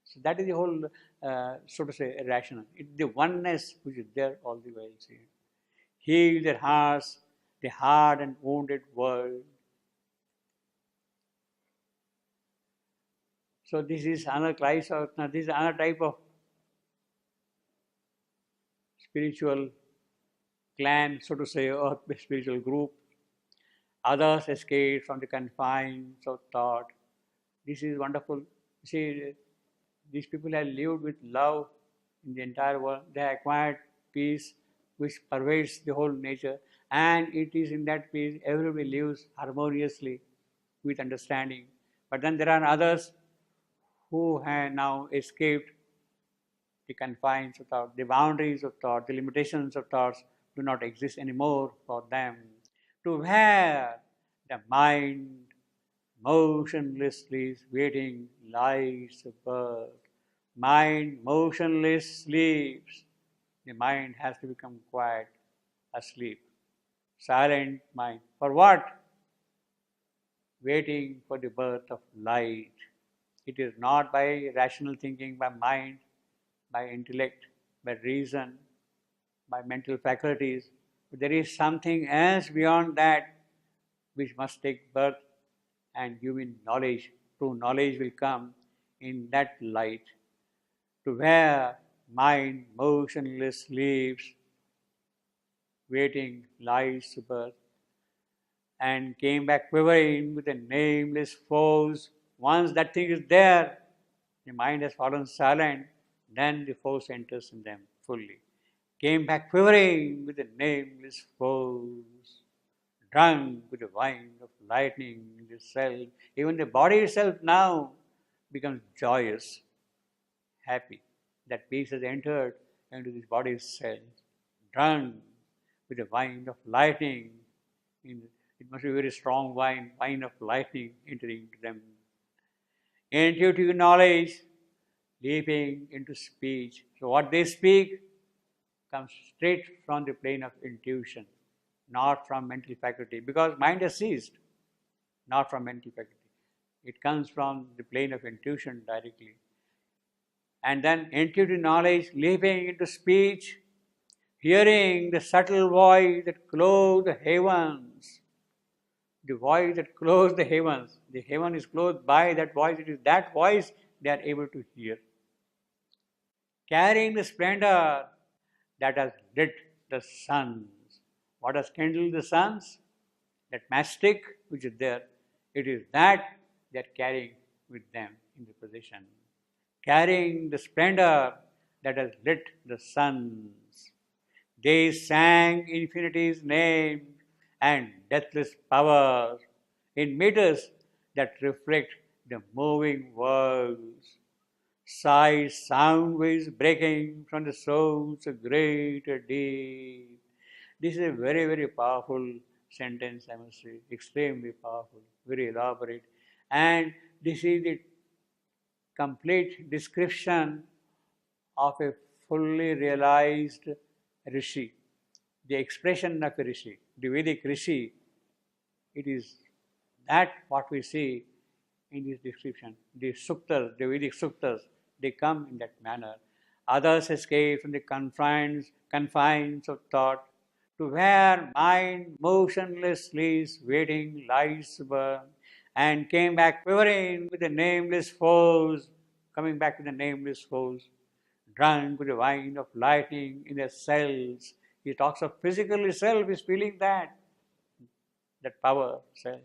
So that is the whole, so to say, rational. It's the oneness which is there all the while. See. Heal their hearts, the hard and wounded world. So this is another class of, this is another type of spiritual clan, so to say, or spiritual group. Others escape from the confines of thought. This is wonderful. See, these people have lived with love in the entire world. They have acquired peace which pervades the whole nature. And it is in that peace everybody lives harmoniously with understanding. But then there are others who have now escaped the confines of thought, the boundaries of thought, the limitations of thoughts do not exist anymore for them. To where the mind motionlessly waiting lies of birth. Mind motionless sleeps. The mind has to become quiet, asleep. Silent mind. For what? Waiting for the birth of light. It is not by rational thinking, by mind, by intellect, by reason, by mental faculties. But there is something else beyond that which must take birth and give in knowledge. True knowledge will come in that light. To where mind motionless sleeps, waiting lies to birth, and came back quivering with a nameless force. Once that thing is there, the mind has fallen silent, then the force enters in them fully. Came back quivering with a nameless force, drunk with the wine of lightning in the self. Even the body itself now becomes joyous, happy. That peace has entered into this body's cells, drunk with the wine of lightning. It must be very strong wine of lightning entering into them. Intuitive knowledge leaping into speech. So what they speak comes straight from the plane of intuition, not from mental faculty, because mind has ceased, not from mental faculty. It comes from the plane of intuition directly. And then intuitive knowledge leaping into speech, hearing the subtle voice that clothes the heavens. The voice that clothes the heavens. The heaven is clothed by that voice. It is that voice they are able to hear. Carrying the splendor that has lit the suns. What has kindled the suns? That mastic which is there. It is that they are carrying with them in the possession. Carrying the splendor that has lit the suns. They sang infinity's name and deathless powers in meters that reflect the moving worlds. Sighs, sound waves breaking from the soul's great deep. This is a very, very powerful sentence, I must say, extremely powerful, very elaborate. And this is the complete description of a fully realized Rishi, the expression of a Rishi, the Vedic Rishi. It is that what we see in this description. The suktas, the Vedic suktas, they come in that manner. Others escape from the confines of thought to where mind motionlessly waiting lies burn, and came back quivering with the nameless foes, coming back to the nameless foes, drunk with the wine of lightning in their cells. He talks of physical self, is feeling that power, self.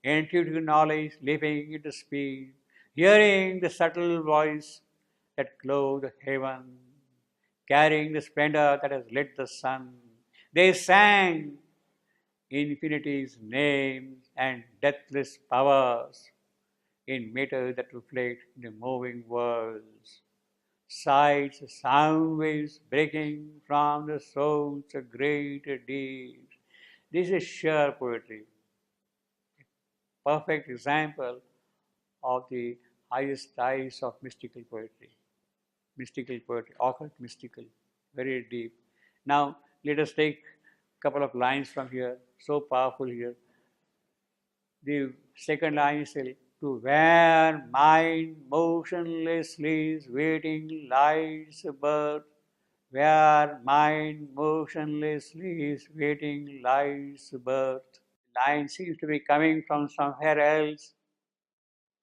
Intuitive knowledge leaping into speed, hearing the subtle voice that clothed the heaven, carrying the splendor that has lit the sun. They sang infinity's names and deathless powers in meters that reflect the moving worlds. Sights, sound waves breaking from the soul's great deeds. This is sheer poetry. Perfect example of the highest types of mystical poetry. Mystical poetry, occult mystical, very deep. Now, let us take a couple of lines from here, so powerful here. The second line is to where mind motionlessly is waiting lies birth, where mind motionlessly is waiting lies birth. Line seems to be coming from somewhere else,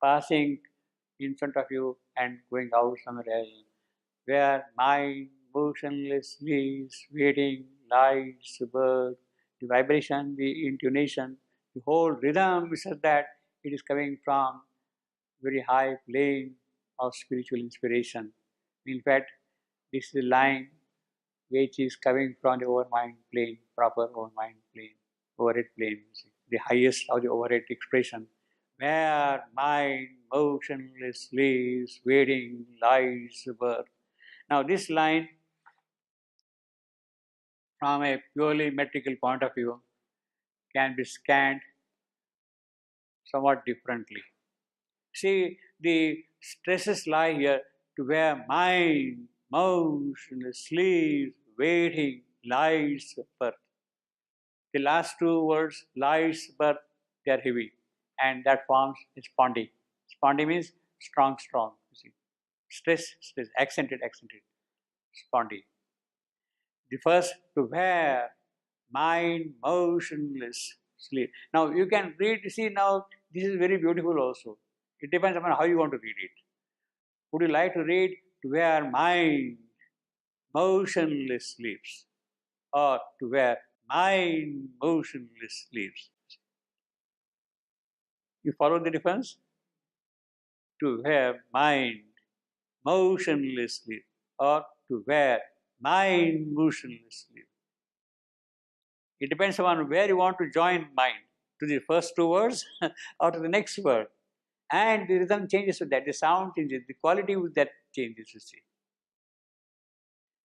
passing in front of you and going out somewhere else, where mind motionlessly is waiting lies birth. The vibration, the intonation, the whole rhythm is such that it is coming from very high plane of spiritual inspiration. In fact, this is a line which is coming from the overmind plane, proper overmind plane, overhead plane, the highest of the overhead expression, where mind motionlessly is waiting lies birth. Now, this line, from a purely metrical point of view, can be scanned somewhat differently. See, the stresses lie here to where mind, motionlessly waiting, lies birth. The last two words, lies birth, they are heavy, and that forms spondi. Spondi means strong, strong. You see, stress, accented, spondi. The first to where mind motionless sleep. Now you can read, see now this is very beautiful also. It depends upon how you want to read it. Would you like to read to where mind motionless sleeps, or to where mind motionless sleeps? You follow the difference? To where mind motionless sleeps, or to where mind motionless sleeps. It depends upon where you want to join mind, to the first two words or to the next word. And the rhythm changes with that, the sound changes, the quality with that changes, you see.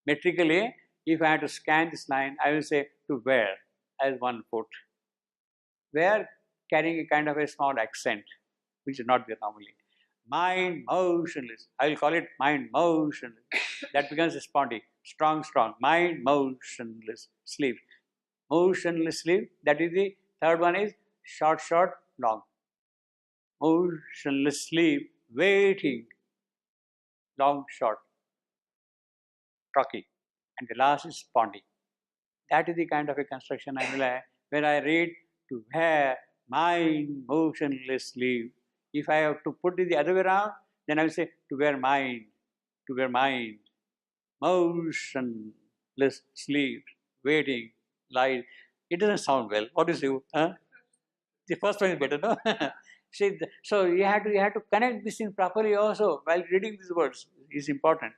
Metrically, if I had to scan this line, I will say to where as one foot. Where carrying a kind of a small accent, which is not there normally. Mind motionless. I will call it mind motionless. That becomes a spondy. Strong, strong. Mind motionless. Sleep. Motionless sleep. That is the third one is short, short, long. Motionless sleep. Waiting. Long, short. Talking. And the last is spondy. That is the kind of a construction I will have when I read to where mind motionless sleep. If I have to put it the other way around, then I will say to where mind, motionless sleep, waiting, light. It doesn't sound well. What is you? Huh? The first one is better, no? See, so you have to connect this thing properly also while reading these words is important.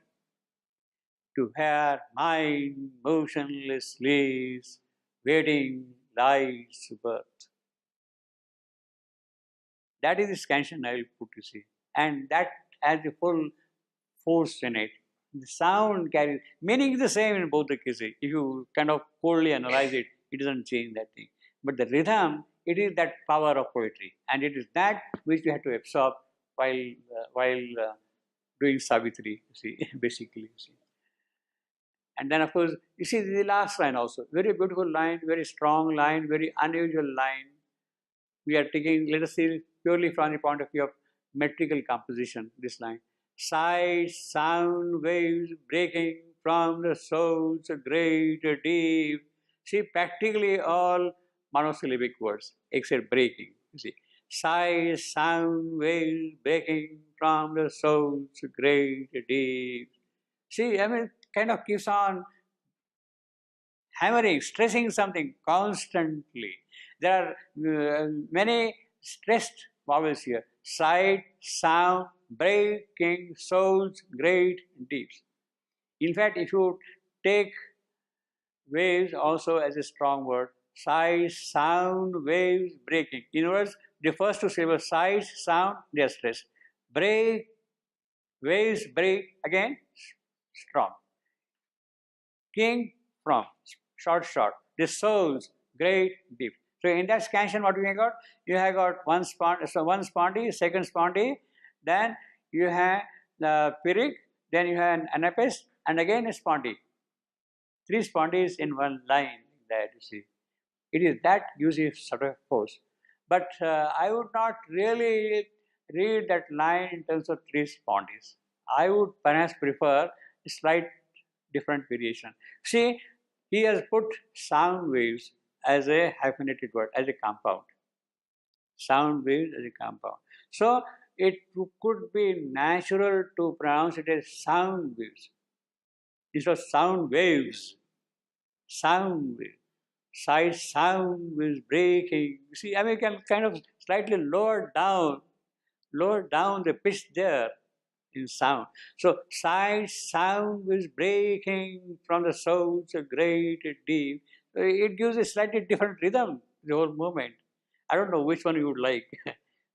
To where mind motionless sleeps, waiting lies birth. That is the scansion I will put, you see. And that has the full force in it. The sound carries, meaning is the same in both the cases. If you kind of coldly analyze it, it doesn't change that thing. But the rhythm, it is that power of poetry. And it is that which we have to absorb while doing Savitri, you see, basically, you see. And then, of course, you see the last line also. Very beautiful line, very strong line, very unusual line. We are taking, let us see, purely from the point of view of metrical composition, this line. Sighs, sound waves breaking from the soul's great deep. See, practically all monosyllabic words, except breaking, you see. Sighs, sound waves breaking from the soul's great deep. See, I mean, kind of keeps on hammering, stressing something constantly. There are many stressed vowels here. Sight, sound, breaking, souls, great, deeps. In fact, if you take waves also as a strong word, sight, sound, waves, breaking. In other words, the first two syllables, sight, sound, they are stressed. Break, waves, break, again, strong. King, from, short, short. The souls, great, deep. So in that scansion, what we have got? You have got one spondy, second spondy, then you have the pyrrhic, then you have an anapes, and again a spondy. Three spondies in one line, that you see. It is that gives sort of force. But I would not really read that line in terms of three spondies. I would perhaps prefer a slight different variation. See, he has put sound waves as a hyphenated word, as a compound. Sound waves as a compound. So it could be natural to pronounce it as sound waves. Instead of sound waves. Sound waves. Side sound waves breaking. See, I mean, you can kind of slightly lower down the pitch there in sound. So side sound is breaking from the soul's great deep. It gives a slightly different rhythm, the whole movement. I don't know which one you would like,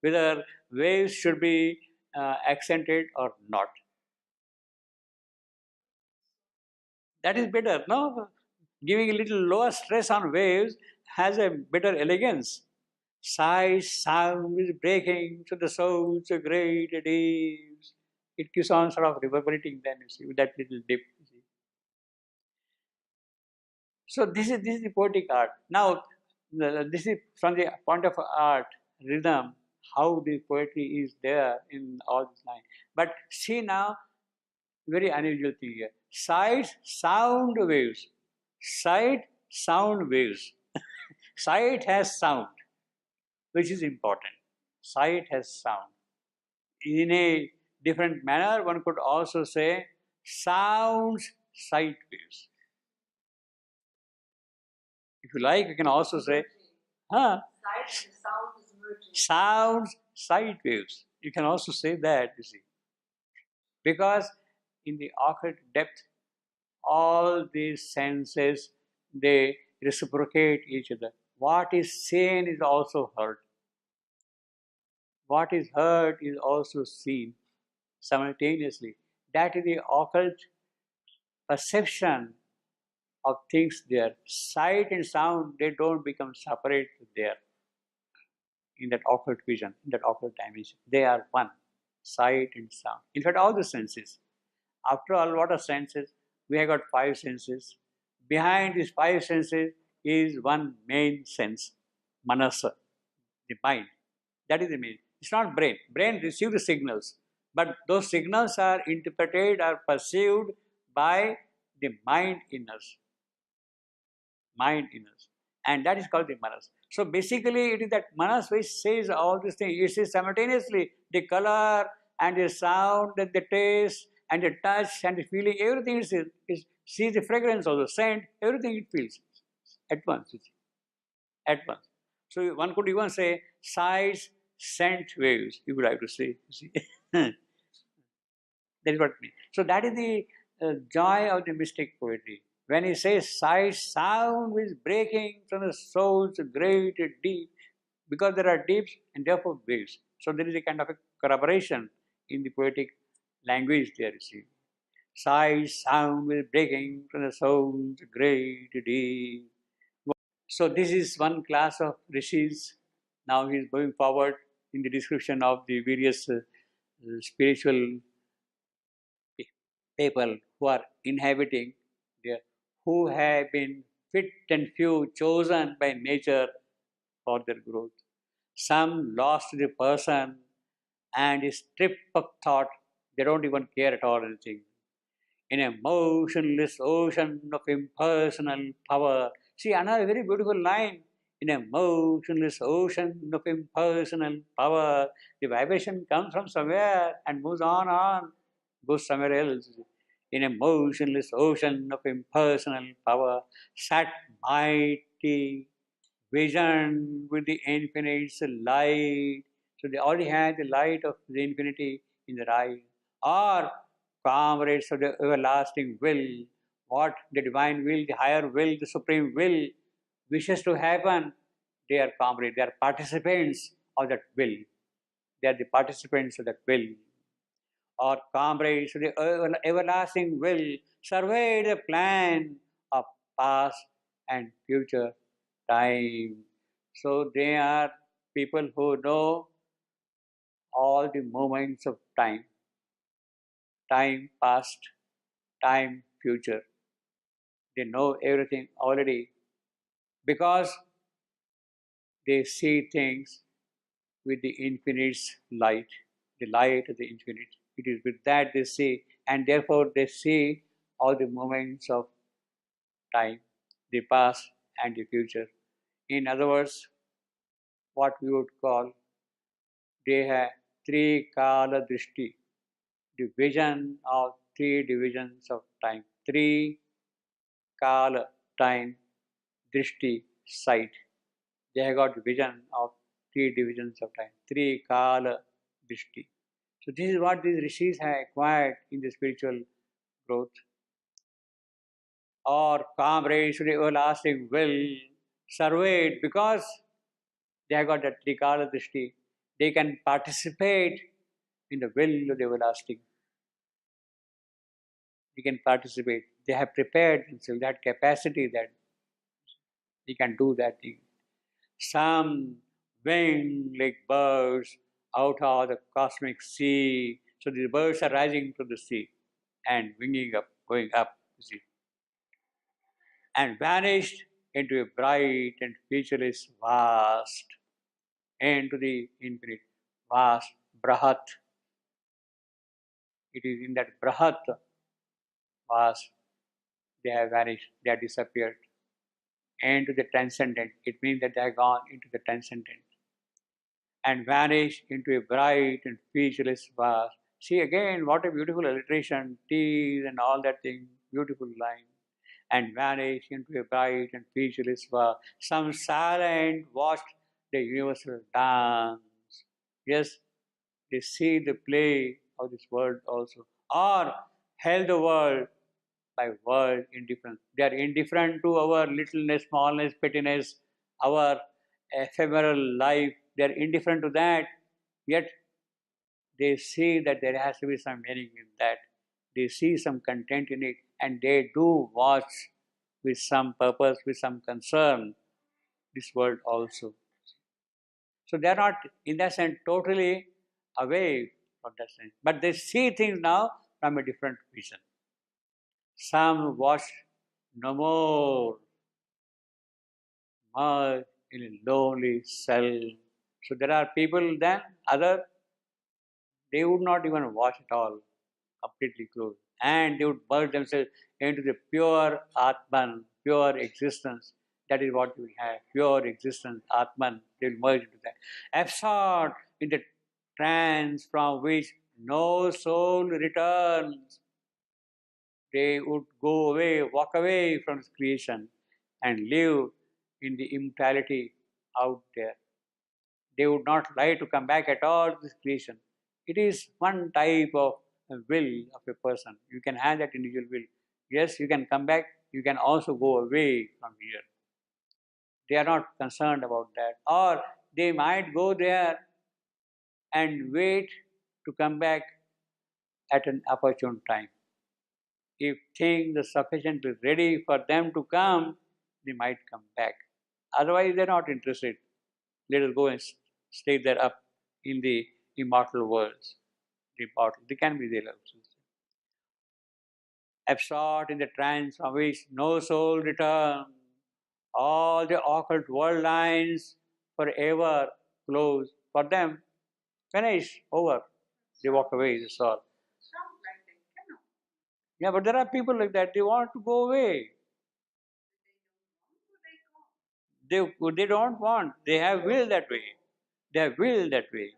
whether waves should be accented or not. That is better, no? Giving a little lower stress on waves has a better elegance. Sigh, sound is breaking to the soul's great deeps. It keeps on sort of reverberating then, you see, with that little dip. You see. So this is the poetic art. Now, this is from the point of art, rhythm, how the poetry is there in all this line. But see now, very unusual thing here. Sight, sound waves. Sight, sound waves. Sight has sound, which is important. Sight has sound. In a different manner, one could also say sounds, sight waves. If you like, you can also say, sounds, sight waves. You can also say that, you see. Because in the occult depth, all these senses, they reciprocate each other. What is seen is also heard. What is heard is also seen simultaneously. That is the occult perception of things there. Sight and sound, they don't become separate there in that occult vision, in that occult dimension. They are one, sight and sound. In fact, all the senses. After all, what are senses? We have got five senses. Behind these five senses is one main sense, manasa, the mind. That is the main. It's not brain. Brain receives the signals, but those signals are interpreted or perceived by the mind in us. Mind in us. And that is called the manas. So basically, it is that manas which says all these things. It says simultaneously the color and the sound and the taste and the touch and the feeling, everything is sees the fragrance of the scent, everything it feels at once. At once. So one could even say sights, scent waves, you would have to say. You see. That is what it means. So that is the joy of the mystic poetry. When he says sight, sound is breaking from the soul's great deep, because there are deeps and therefore waves. So there is a kind of a corroboration in the poetic language there, you see. Sight, sound is breaking from the soul's great deep. So this is one class of rishis. Now he is going forward in the description of the various spiritual people who are inhabiting there, who have been fit and few chosen by nature for their growth. Some lost the person and is stripped of thought. They don't even care at all anything. In a motionless ocean of impersonal power. See, another very beautiful line. In a motionless ocean of impersonal power, the vibration comes from somewhere and moves on, goes somewhere else. In a motionless ocean of impersonal power, sat mighty vision with the infinite's light. So they already had the light of the infinity in their eyes. Or comrades of the everlasting will, what the divine will, the higher will, the supreme will wishes to happen, they are comrades, they are participants of that will. They are the participants of that will. Or comrades of the everlasting will survey the plan of past and future time. So they are people who know all the moments of time, time past, time future. They know everything already because they see things with the infinite's light, the light of the infinite. It is with that they see, and therefore they see all the moments of time, the past and the future. In other words, what we would call, they have three kala drishti, the vision of three divisions of time. Three kala, time, drishti, sight. They have got vision of three divisions of time, three kala drishti. So this is what these rishis have acquired in the spiritual growth. Or comrades to the everlasting will surveyed because they have got that trikala drishti. They can participate in the will of the everlasting. They can participate. They have prepared themselves, that capacity that they can do that thing. Some wing like birds out of the cosmic sea. So the birds are rising from the sea and winging up, going up, you see, and vanished into a bright and featureless vast, into the infinite, vast, Brahat. It is in that Brahat, vast, they have vanished, they have disappeared, into the transcendent. It means that they have gone into the transcendent and vanish into a bright and featureless vast. See again, what a beautiful alliteration, T's and all that thing, beautiful line. And vanish into a bright and featureless vast. Some silent watched the universal dance. Yes, they see the play of this world also. Or held the world by world indifference. They are indifferent to our littleness, smallness, pettiness, our ephemeral life. They are indifferent to that. yet they see that there has to be some meaning in that. They see some content in it, and they do watch with some purpose, with some concern, this world also. So they are not, in that sense, totally away from that sense. But they see things now from a different vision. Some watch no more, merge in a lonely cell. So there are people then, other, they would not even watch at all, completely closed. And they would merge themselves into the pure Atman, pure existence. That is what we have, pure existence, Atman. They will merge into that. Absorbed in the trance from which no soul returns. They would go away, walk away from this creation and live in the immortality out there. They would not like to come back at all to this creation. It is one type of will of a person. You can have that individual will. Yes, you can come back, you can also go away from here. They are not concerned about that. Or they might go there and wait to come back at an opportune time. If things are sufficiently ready for them to come, they might come back. Otherwise, they're not interested. Let us go and stay there up in the immortal worlds. The immortal, they can be there also. Absorbed in the trance from which no soul returns, all the occult world lines forever close. For them, finish, over. They walk away, that's all. Yeah, but there are people like that, they want to go away. They don't want, they have will that way. They have will that way.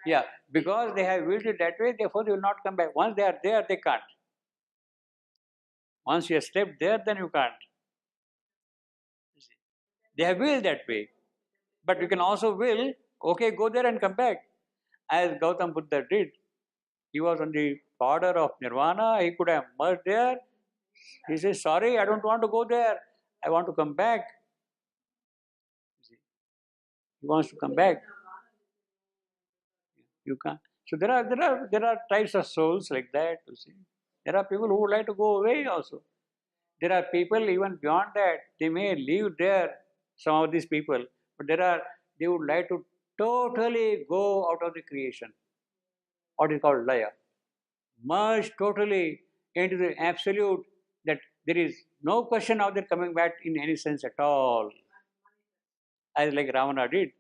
Yeah, because they have willed it that way, therefore they will not come back. Once they are there, they can't. Once you have stepped there, then you can't. They have willed that way. But you can also will, okay, go there and come back. As Gautam Buddha did. He was on the border of Nirvana, he could have merged there. He says, sorry, I don't want to go there. I want to come back. He wants to come back. You can't. So there are types of souls like that, you see. There are people who would like to go away also. There are people even beyond that, they may live there, some of these people, but they would like to totally go out of the creation, what is called laya. Merge totally into the absolute, that there is no question of their coming back in any sense at all. As like Ravana did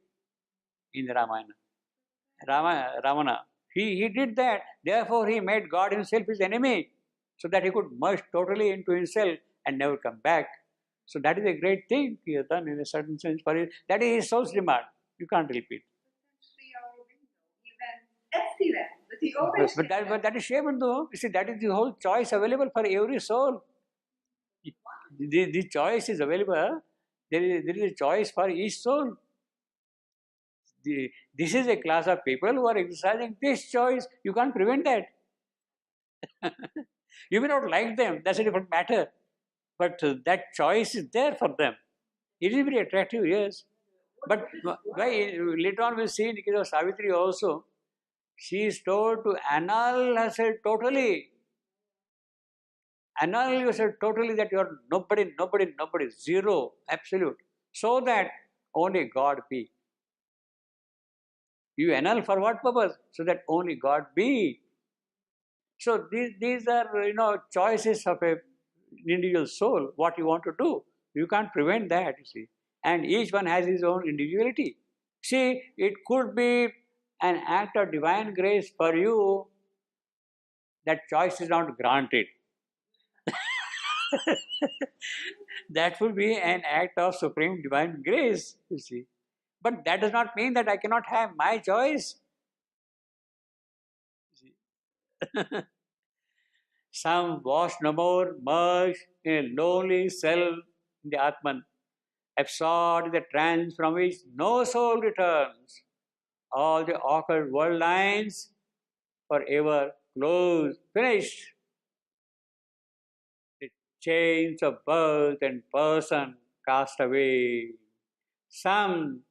in the Ramayana. Ravana, he did that, therefore he made God himself his enemy, so that he could merge totally into himself and never come back. So that is a great thing he has done in a certain sense for it. That is his soul's demand. You can't help it. But that is shame, though. You see, that is the whole choice available for every soul. The choice is available. There is a choice for each soul. This is a class of people who are exercising this choice. You can't prevent that. You may not like them, that's a different matter. But that choice is there for them. It is very attractive, yes. But why, later on we'll see in the case of Savitri also, she is told to annul herself totally. Annul yourself totally, that you are nobody, zero, absolute. So that only God be. You annul for what purpose? So that only God be. So these are, choices of a individual soul, what you want to do. You can't prevent that, you see. And each one has his own individuality. See, it could be an act of divine grace for you that choice is not granted. That would be an act of supreme divine grace, you see. But that does not mean that I cannot have my choice. Some wash no more, merge in a lonely self in the Atman, absorbed in the trance from which no soul returns. All the occult world lines forever closed, finished. The chains of birth and person cast away. Some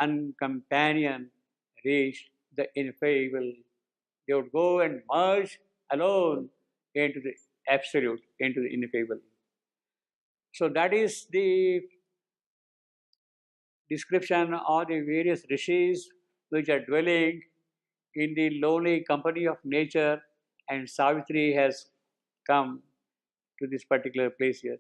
uncompanion reached the ineffable. They would go and merge alone into the absolute, into the ineffable. So that is the description of the various rishis which are dwelling in the lonely company of nature, and Savitri has come to this particular place here.